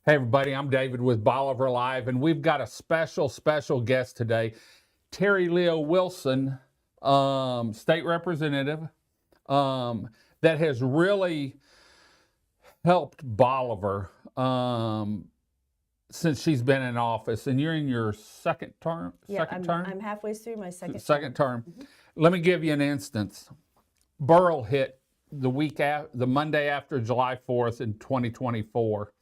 Hey everybody, I'm David with Bolivar Live, and we've got a special guest today, Terri Leo Wilson, state representative, that has really helped Bolivar since she's been in office. And you're in your second term. Yeah, I'm halfway through my second term. Let me give you an instance. Burl hit the Monday after July 4th in 2024.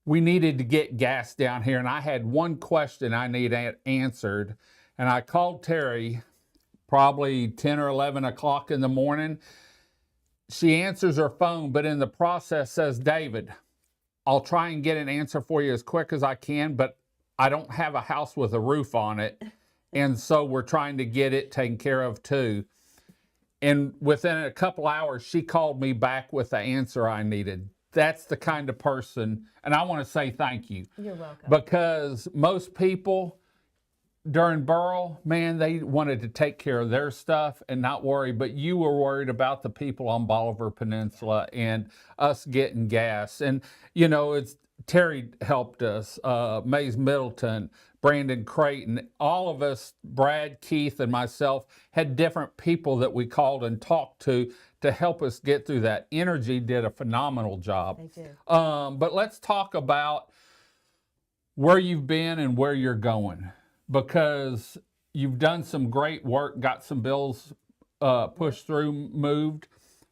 We needed to get gas down here, and I had one question I needed answered, and I called Terri probably 10 or 11 o'clock in the morning. She answers her phone, but in the process says, David, I'll try and get an answer for you as quick as I can, but I don't have a house with a roof on it, and so we're trying to get it taken care of too. And within a couple hours, she called me back with the answer I needed. That's the kind of person, and I want to say thank you. You're welcome. Because most people during Burl, man, they wanted to take care of their stuff and not worry, but you were worried about the people on Bolivar Peninsula and us getting gas. And, you know, Terri helped us, Mays Middleton, Brandon Creighton, all of us, Brad, Keith, and myself, had different people that we called and talked to help us get through that. Energy did a phenomenal job. They did. But let's talk about where you've been and where you're going, because you've done some great work, got some bills pushed through, moved,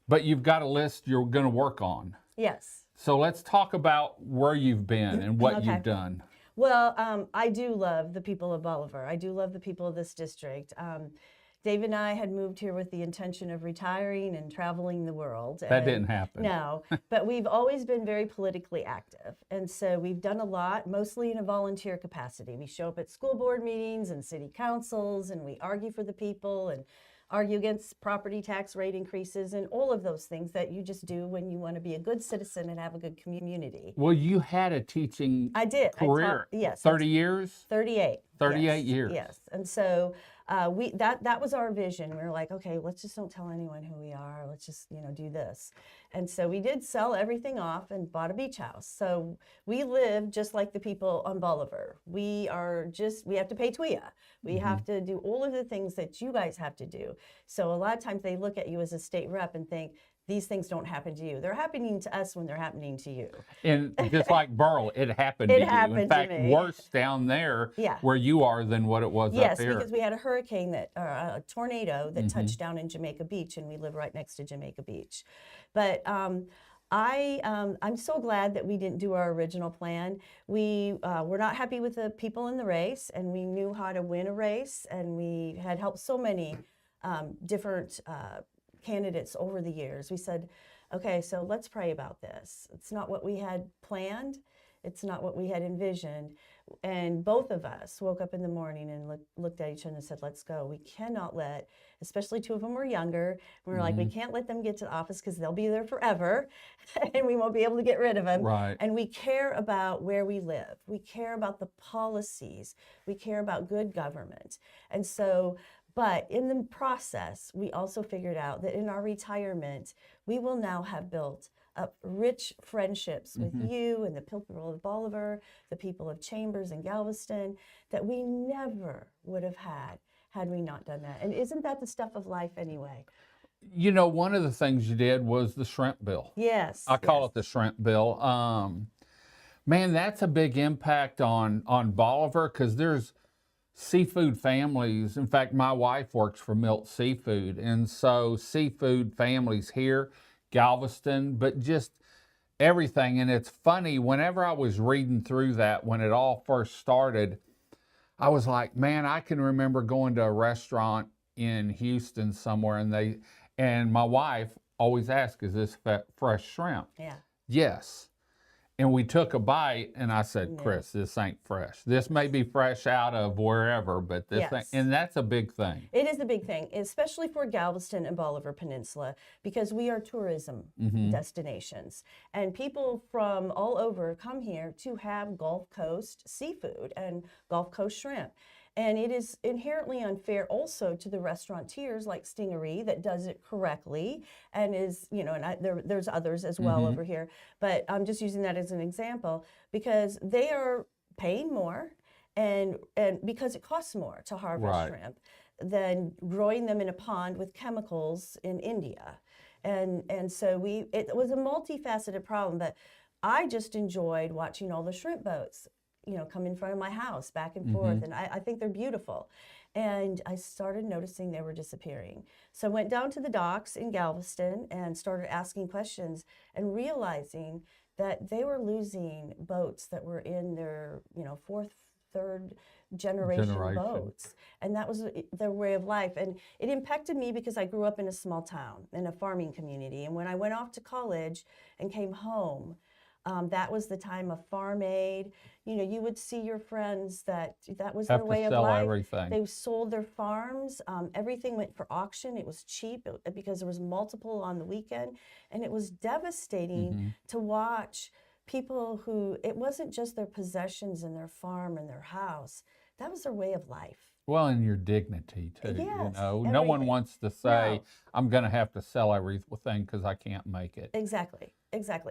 but you've got a list you're going to work on. Yes. So let's talk about where you've been and what Okay. you've done. Well, I do love the people of Bolivar. I do love the people of this district. Dave and I had moved here with the intention of retiring and traveling the world. That didn't happen. No, but we've always been very politically active. And so we've done a lot, mostly in a volunteer capacity. We show up at school board meetings and city councils, and we argue for the people and argue against property tax rate increases and all of those things that you just do when you want to be a good citizen and have a good community. Well, you had a teaching career. Yes. 30 years? 38. 38 years. Yes. And so that was our vision. We were like, okay, let's just don't tell anyone who we are. Let's just, do this. And so we did sell everything off and bought a beach house. So we live just like the people on Bolivar. We have to pay TWIA. We have to do all of the things that you guys have to do. So a lot of times they look at you as a state rep and think, these things don't happen to you. They're happening to us when they're happening to you. And just like Burl, it happened to you. In fact, to me. Worse down there where you are than what it was up here. Yes, because we had a tornado that touched down in Jamaica Beach, and we live right next to Jamaica Beach. But I'm so glad that we didn't do our original plan. We were not happy with the people in the race, and we knew how to win a race, and we had helped so many different candidates over the years. We said, okay, so let's pray about this. It's not what we had planned. It's not what we had envisioned. And both of us woke up in the morning and looked at each other and said, let's go. We cannot let, especially two of them were younger, we were like, we can't let them get to the office because they'll be there forever and we won't be able to get rid of them. Right. And we care about where we live. We care about the policies. We care about good government. And so, but in the process, we also figured out that in our retirement, we will now have built up rich friendships with you and the people of Bolivar, the people of Chambers and Galveston, that we never would have had we not done that. And isn't that the stuff of life anyway? You know, one of the things you did was the shrimp bill. Yes. I call it the shrimp bill. Man, that's a big impact on Bolivar, because there's seafood families. In fact, my wife works for Milt Seafood, and so seafood families here, Galveston, but just everything. And it's funny, whenever I was reading through that when it all first started, I was like, man, I can remember going to a restaurant in Houston somewhere, and my wife always asked, is this fresh shrimp? Yeah. Yes. And we took a bite, and I said, Chris, this ain't fresh. This may be fresh out of wherever, but this thing, and that's a big thing. It is a big thing, especially for Galveston and Bolivar Peninsula, because we are tourism destinations. And people from all over come here to have Gulf Coast seafood and Gulf Coast shrimp. And it is inherently unfair also to the restaurateurs like Stingery that does it correctly and is, and there's others as well over here. But I'm just using that as an example because they are paying more and because it costs more to harvest shrimp than growing them in a pond with chemicals in India. And so it was a multifaceted problem, but I just enjoyed watching all the shrimp boats, come in front of my house back and forth. And I think they're beautiful. And I started noticing they were disappearing. So I went down to the docks in Galveston and started asking questions and realizing that they were losing boats that were in their, fourth, third generation boats. And that was their way of life. And it impacted me because I grew up in a small town, in a farming community. And when I went off to college and came home, that was the time of Farm Aid. You would see your friends that was their way of life. Everything. They sold their farms. Everything went for auction. It was cheap because there was multiple on the weekend. And it was devastating to watch people who, it wasn't just their possessions and their farm and their house. That was their way of life. Well, and your dignity too. Yes, no one wants to say, No. I'm going to have to sell everything because I can't make it. Exactly.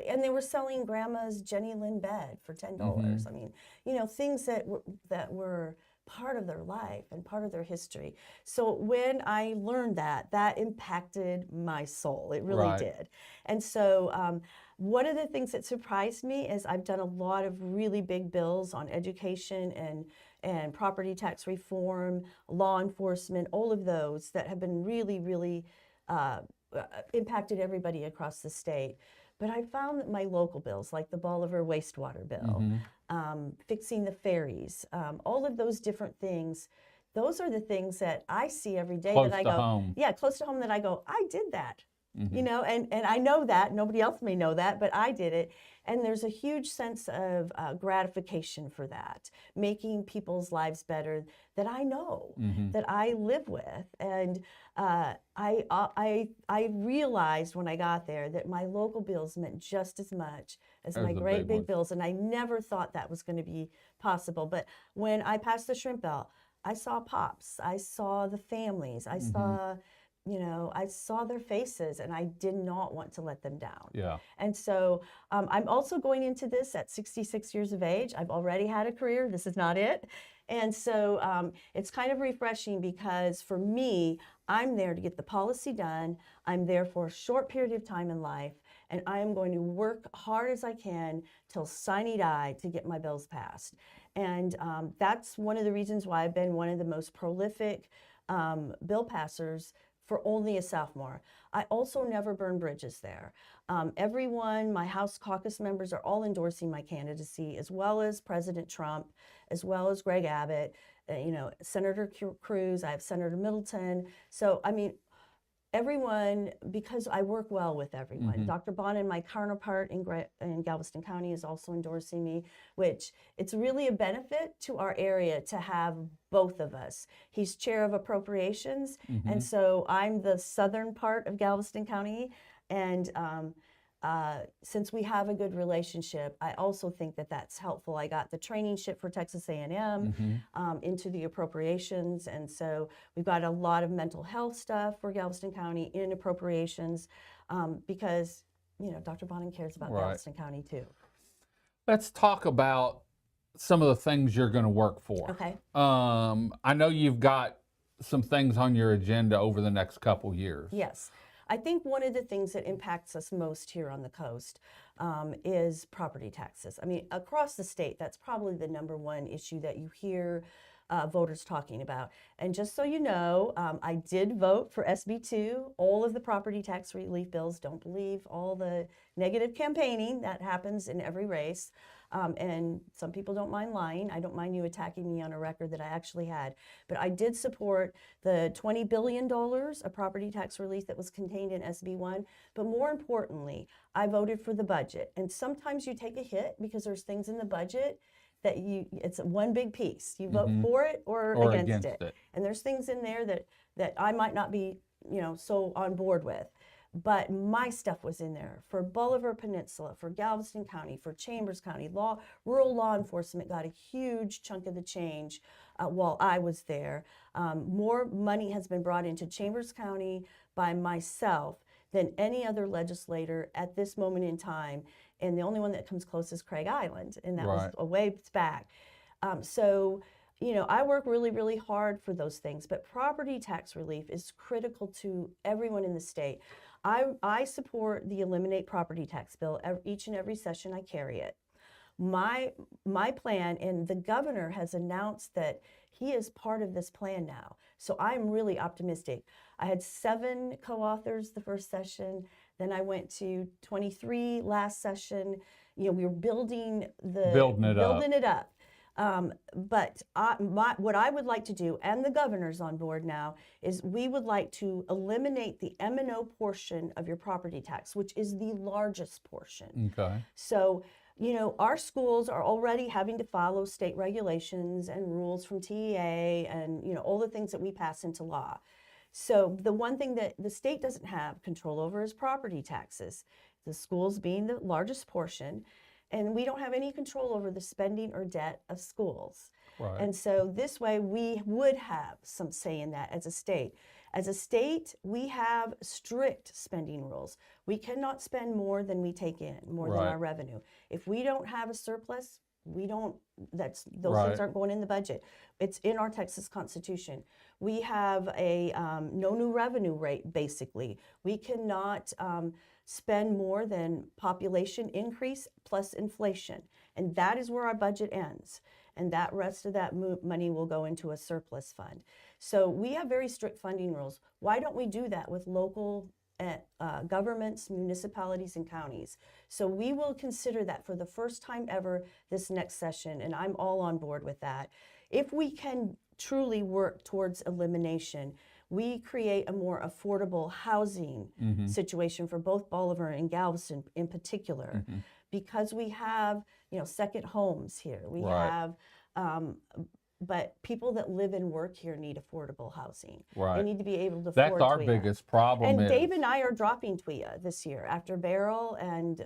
And they were selling grandma's Jenny Lynn bed for $10. I mean, things that were part of their life and part of their history. So when I learned that impacted my soul. It really did. And so one of the things that surprised me is I've done a lot of really big bills on education and property tax reform, law enforcement, all of those that have been really, really impacted everybody across the state. But I found that my local bills, like the Bolivar wastewater bill, fixing the ferries, all of those different things, those are the things that I see every day Close that I to go, home. yeah, close to home, that I go, I did that. And I know that nobody else may know that, but I did it. And there's a huge sense of gratification for that, making people's lives better that I know, that I live with. And I realized when I got there that my local bills meant just as much as my great big bills. And I never thought that was going to be possible. But when I passed the shrimp bill, I saw pops, I saw the families, I saw I saw their faces, and I did not want to let them down. Yeah. And so I'm also going into this at 66 years of age. I've already had a career. This is not it. And so it's kind of refreshing because for me, I'm there to get the policy done. I'm there for a short period of time in life, and I am going to work hard as I can till sine die to get my bills passed. And that's one of the reasons why I've been one of the most prolific bill passers for only a sophomore. I also never burn bridges there. Everyone, my House caucus members are all endorsing my candidacy, as well as President Trump, as well as Greg Abbott, Senator Cruz, I have Senator Middleton. So, I mean, everyone, because I work well with everyone. Dr. Bonin, my counterpart in Galveston County, is also endorsing me, which it's really a benefit to our area to have both of us. He's chair of appropriations, and so I'm the southern part of Galveston County, and since we have a good relationship, I also think that that's helpful. I got the traineeship for Texas A&M into the appropriations, and so we've got a lot of mental health stuff for Galveston County in appropriations because Dr. Bonin cares about Galveston County too. Let's talk about some of the things you're going to work for. Okay. I know you've got some things on your agenda over the next couple years. Yes. I think one of the things that impacts us most here on the coast is property taxes. I mean, across the state, that's probably the number one issue that you hear voters talking about. And just so you know, I did vote for SB 2, all of the property tax relief bills. Don't believe all the negative campaigning that happens in every race. And some people don't mind lying. I don't mind you attacking me on a record that I actually had. But I did support the $20 billion of property tax relief that was contained in SB 1. But more importantly, I voted for the budget. And sometimes you take a hit because there's things in the budget that it's one big piece. You vote for it or against it. And there's things in there that I might not be, so on board with. but my stuff was in there for Bolivar Peninsula, for Galveston County, for Chambers County. Rural law enforcement got a huge chunk of the change while I was there. More money has been brought into Chambers County by myself than any other legislator at this moment in time. And the only one that comes close is Craig Island, and that was a ways back. So, you know, I work really, really hard for those things, but property tax relief is critical to everyone in the state. I support the Eliminate Property Tax bill. Each and every session I carry it. My plan, and the governor has announced that he is part of this plan now. So I'm really optimistic. I had 7 co-authors the first session. Then I went to 23 last session. You know, we were building it up. But what I would like to do, and the governor's on board now, is we would like to eliminate the M&O portion of your property tax, which is the largest portion. Okay. So, you know, our schools are already having to follow state regulations and rules from TEA and, you know, all the things that we pass into law. So the one thing that the state doesn't have control over is property taxes, the schools being the largest portion. And we don't have any control over the spending or debt of schools. Right. And so this way we would have some say in that as a state. As a state, we have strict spending rules. We cannot spend more than we take in, more than our revenue. If we don't have a surplus, those things aren't going in the budget. It's in our Texas Constitution. We have a no new revenue rate, basically. We cannot spend more than population increase plus inflation. And that is where our budget ends. And that rest of that money will go into a surplus fund. So we have very strict funding rules. Why don't we do that with local governments, municipalities, and counties? So we will consider that for the first time ever this next session, and I'm all on board with that. If we can truly work towards elimination, we create a more affordable housing situation for both Bolivar and Galveston in particular, because we have, you know, second homes here. We have, but people that live and work here need affordable housing. They need to be able to afford That's our TWIA. biggest problem. And Dave and I are dropping TWIA this year after Beryl and,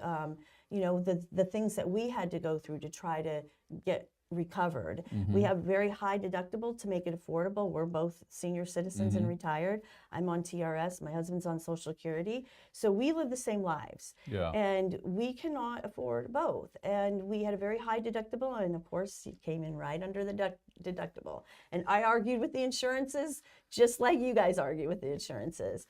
you know, the things that we had to go through to try to get recovered. We have very high deductible to make it affordable. We're both senior citizens and retired. I'm on TRS, my husband's on Social Security. So we live the same lives. And we cannot afford both. And we had a very high deductible, and of course it came in right under the deductible. And I argued with the insurances just like you guys argue with the insurances.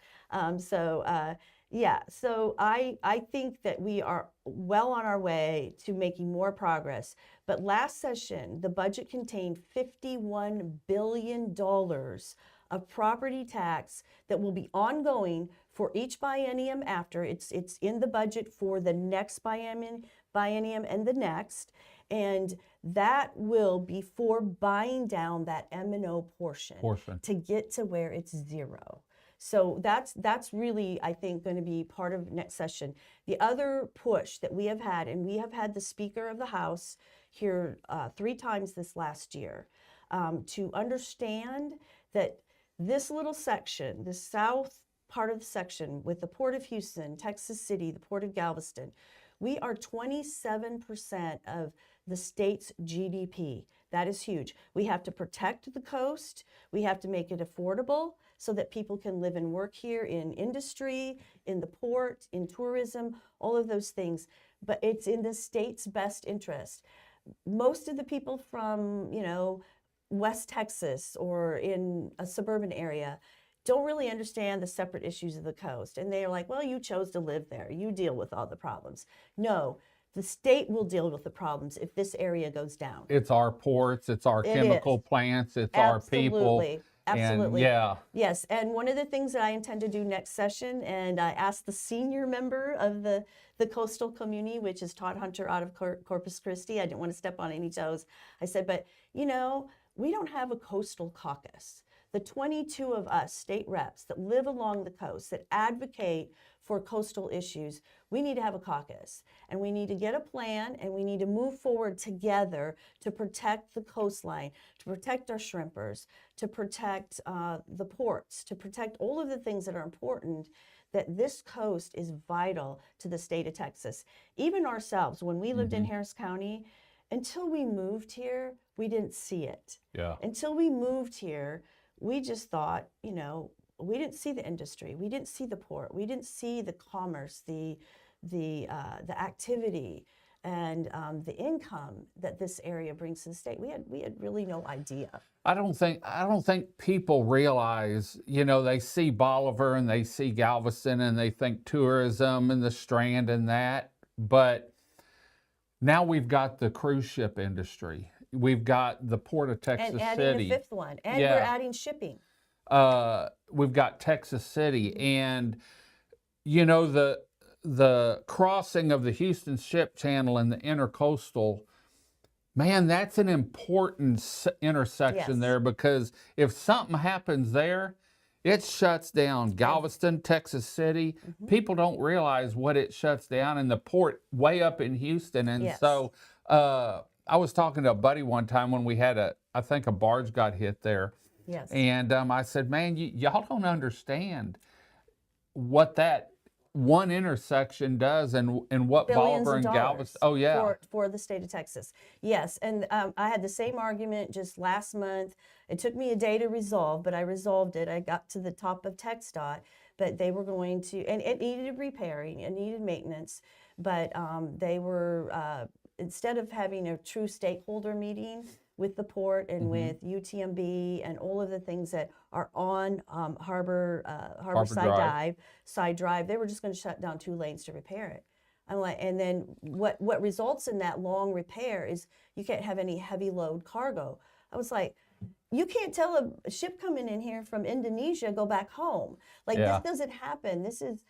Yeah, so I think that we are well on our way to making more progress. But last session, the budget contained $51 billion of property tax that will be ongoing for each biennium after. It's in the budget for the next biennium and the next. And that will be for buying down that M&O portion to get to where it's zero. So that's really, I think, going to be part of next session. The other push that we have had, and we have had the Speaker of the House here 3 times this last year, to understand that this little section, the south part of the section with the Port of Houston, Texas City, the Port of Galveston, we are 27% of the state's GDP. That is huge. We have to protect the coast. We have to make it affordable so that people can live and work here in industry, in the port, in tourism, all of those things. But it's in the state's best interest. Most of the people from, you know, West Texas or in a suburban area don't really understand the separate issues of the coast. And they are like, well, you chose to live there. You deal with all the problems. No, the state will deal with the problems if this area goes down. It's our ports, it's our chemical plants, it's our people. Absolutely. And Yes, and one of the things that I intend to do next session, and I asked the senior member of the coastal community, which is Todd Hunter out of Corpus Christi. I didn't want to step on any toes. I said, but you know, we don't have a coastal caucus. The 22 of us state reps that live along the coast, that advocate for coastal issues, we need to have a caucus. And we need to get a plan, and we need to move forward together to protect the coastline, to protect our shrimpers, to protect the ports, to protect all of the things that are important that this coast is vital to the state of Texas. Even ourselves, when we lived in Harris County, until we moved here, we didn't see it. Yeah. Until we moved here, we just thought, we didn't see the industry, we didn't see the port, we didn't see the commerce, the activity, and the income that this area brings to the state. We had really no idea. I don't think people realize, they see Bolivar and they see Galveston and they think tourism and the Strand and that, but now we've got the cruise ship industry. We've got the Port of Texas And adding City. a fifth one, and Yeah. we're adding shipping. We've got Texas City, and the crossing of the Houston Ship Channel and the Intercoastal. Man, that's an important intersection Yes. there, because if something happens there, it shuts down Galveston, Texas City. People don't realize what it shuts down, and the port way up in Houston. And Yes. so I was talking to a buddy one time when we had I think a barge got hit there. Yes. And I said, man, y'all don't understand what that one intersection does and what Billions Bolivar of and dollars Galveston. Oh, yeah. for the state of Texas. Yes, and I had the same argument just last month. It took me a day to resolve, but I resolved it. I got to the top of TxDOT, but they were going to, and it needed repairing, it needed maintenance, but they were, instead of having a true stakeholder meeting with the port and with UTMB and all of the things that are on Harbor Side Drive, they were just going to shut down 2 lanes to repair it. I'm like, and then what results in that long repair is you can't have any heavy load cargo. I was like, you can't tell a ship coming in here from Indonesia go back home. Like, Yeah. this doesn't happen. This is,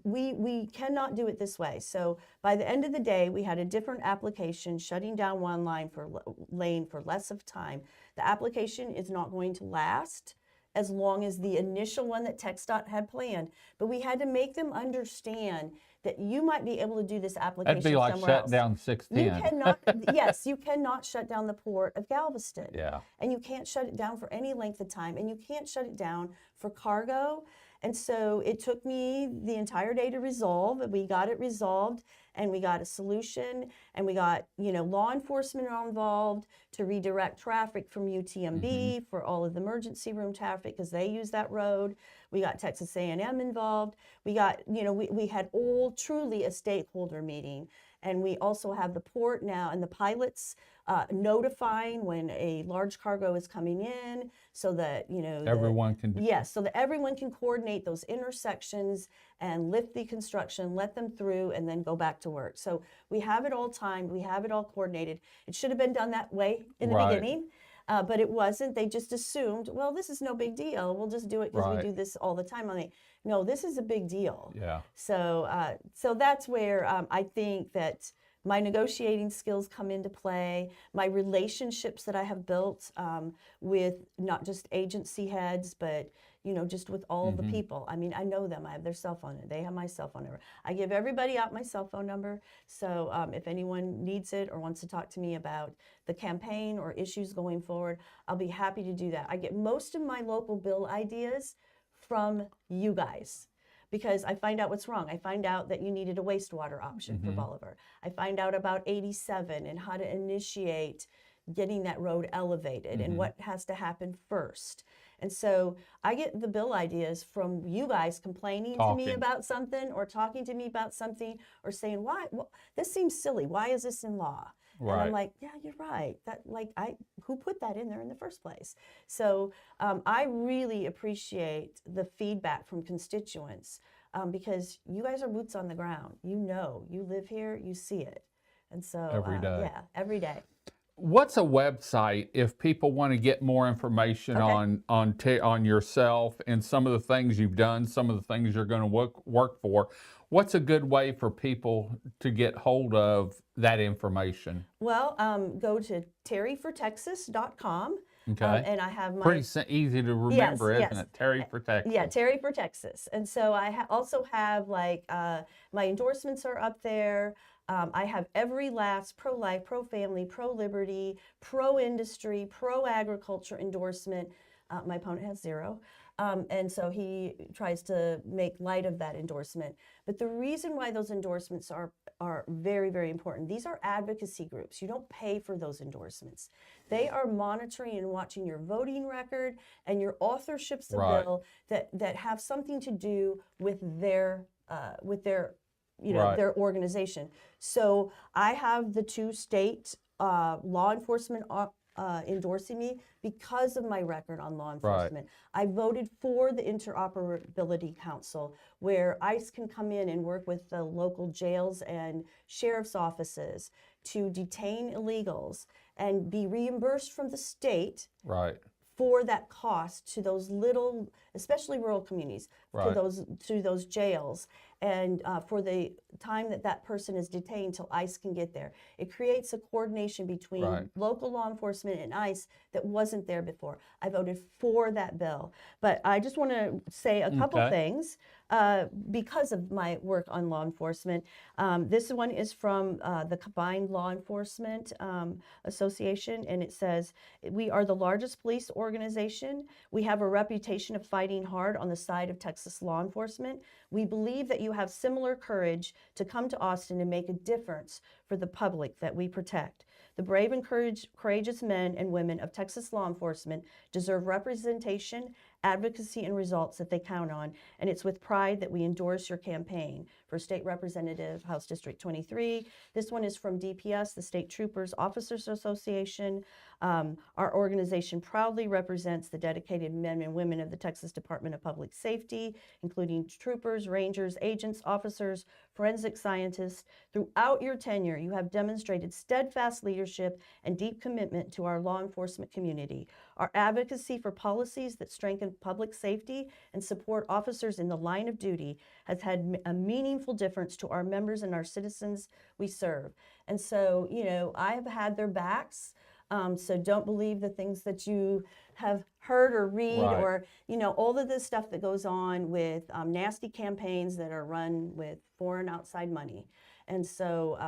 we cannot do it this way. So by the end of the day, we had a different application shutting down one lane for less of time. The application is not going to last as long as the initial one that TxDOT had planned, but we had to make them understand that you might be able to do this application That'd be like somewhere shutting else. down 610. You cannot, yes, you cannot shut down the port of Galveston. Yeah. And you can't shut it down for any length of time, and you can't shut it down for cargo. And so it took me the entire day to resolve. We got it resolved, and we got a solution, and we got, law enforcement involved to redirect traffic from UTMB for all of the emergency room traffic, because they use that road. We got Texas A&M involved. We got, we had all truly a stakeholder meeting. And we also have the port now and the pilots notifying when a large cargo is coming in, so that, Everyone can. Yes, so that everyone can coordinate those intersections and lift the construction, let them through, and then go back to work. So we have it all timed, we have it all coordinated. It should have been done that way in the beginning, but it wasn't. They just assumed, well, this is no big deal. We'll just do it because we do this all the time. No, this is a big deal. Yeah. So, so that's where I think that my negotiating skills come into play, my relationships that I have built with not just agency heads, but just with all the people. I mean, I know them. I have their cell phone. They have my cell phone number. I give everybody out my cell phone number. So if anyone needs it or wants to talk to me about the campaign or issues going forward, I'll be happy to do that. I get most of my local bill ideas from you guys, because I find out what's wrong. I find out that you needed a wastewater option for Bolivar. I find out about 87 and how to initiate getting that road elevated and what has to happen first. And so I get the bill ideas from you guys complaining to me about something, or talking to me about something, or saying, why, well, this seems silly. Why is this in law? And I'm like, yeah, you're right. Who put that in there in the first place? So I really appreciate the feedback from constituents, because you guys are boots on the ground. You live here, you see it. And so Every day. yeah, every day. What's a website if people want to get more information on yourself and some of the things you've done, some of the things you're going to work for? What's a good way for people to get hold of that information? Well, go to terrifortexas.com. Okay. And I have my... Pretty easy to remember, isn't it? Terri for Texas. Yeah, Terri for Texas. And so I also have my endorsements are up there. I have every last pro-life, pro-family, pro-liberty, pro-industry, pro-agriculture endorsement. My opponent has 0. And so he tries to make light of that endorsement. But the reason why those endorsements are very, very important, these are advocacy groups. You don't pay for those endorsements. They are monitoring and watching your voting record and your authorships of Right. bill that have something to do with their Right. their organization. So I have the 2 state law enforcement endorsing me because of my record on law enforcement. I voted for the Interoperability Council, where ICE can come in and work with the local jails and sheriff's offices to detain illegals and be reimbursed from the state Right. for that cost to those little, especially rural communities, Right. to those jails, and for the time that person is detained till ICE can get there. It creates a coordination between Right. local law enforcement and ICE that wasn't there before. I voted for that bill, but I just want to say a couple Okay. things because of my work on law enforcement. This one is from the Combined Law Enforcement Association, and it says, "We are the largest police organization. We have a reputation of fighting hard on the side of Texas law enforcement. We believe that you have similar courage to come to Austin and make a difference for the public that we protect. The brave and courageous men and women of Texas law enforcement deserve representation, advocacy, and results that they count on, and it's with pride that we endorse your campaign." For State Representative, House District 23. This one is from DPS, the State Troopers Officers Association. Our organization proudly represents the dedicated men and women of the Texas Department of Public Safety, including troopers, rangers, agents, officers, forensic scientists. Throughout your tenure, you have demonstrated steadfast leadership and deep commitment to our law enforcement community. Our advocacy for policies that strengthen public safety and support officers in the line of duty has had a meaningful difference to our members and our citizens we serve. And so, I have had their backs. So don't believe the things that you have heard or read, Right. or, all of this stuff that goes on with nasty campaigns that are run with foreign outside money. And so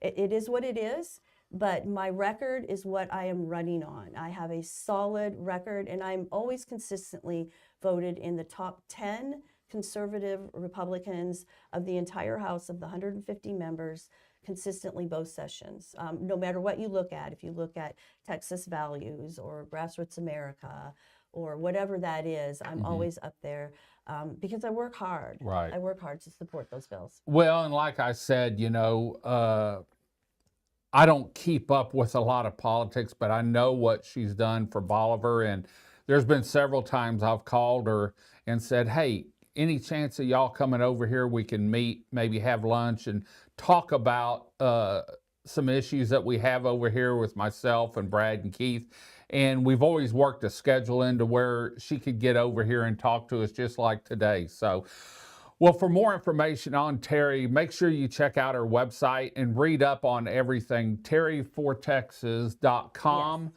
it is what it is, but my record is what I am running on. I have a solid record, and I'm always consistently voted in the top 10 conservative Republicans of the entire House of the 150 members, consistently both sessions. No matter what you look at, if you look at Texas Values or Grassroots America or whatever that is, I'm always up there because I work hard. Right. I work hard to support those bills. Well, and like I said, I don't keep up with a lot of politics, but I know what she's done for Bolivar. And there's been several times I've called her and said, "Hey, any chance of y'all coming over here? We can meet, maybe have lunch and talk about some issues that we have over here with myself and Brad and Keith." And we've always worked a schedule into where she could get over here and talk to us just like today. So, well, for more information on Terri, make sure you check out her website and read up on everything, terrifortexas.com.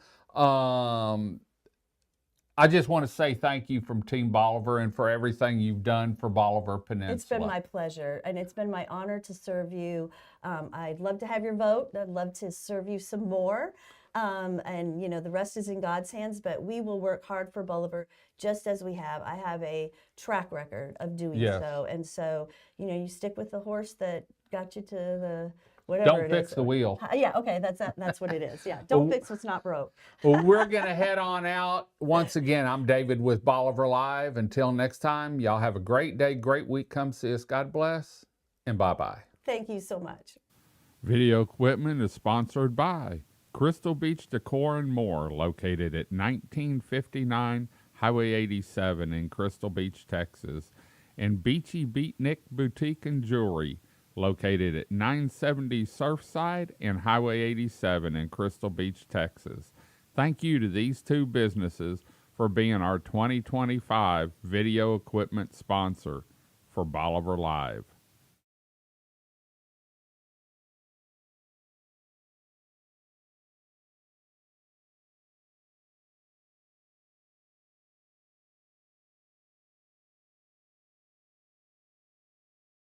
I just want to say thank you from Team Bolivar and for everything you've done for Bolivar Peninsula. It's been my pleasure, and it's been my honor to serve you. I'd love to have your vote. I'd love to serve you some more. And, the rest is in God's hands, but we will work hard for Bolivar just as we have. I have a track record of doing so. And so, you stick with the horse that got you to the whatever Don't it fix is. the wheel. Yeah, okay, that's what it is. Yeah, don't fix what's not broke. Well, we're going to head on out. Once again, I'm David with Bolivar Live. Until next time, y'all have a great day, great week. Come see us. God bless, and bye-bye. Thank you so much. Video equipment is sponsored by Crystal Beach Decor and More, located at 1959 Highway 87 in Crystal Beach, Texas, and Beachy Beatnik Boutique and Jewelry, located at 970 Surfside and Highway 87 in Crystal Beach, Texas. Thank you to these two businesses for being our 2025 video equipment sponsor for Bolivar Live.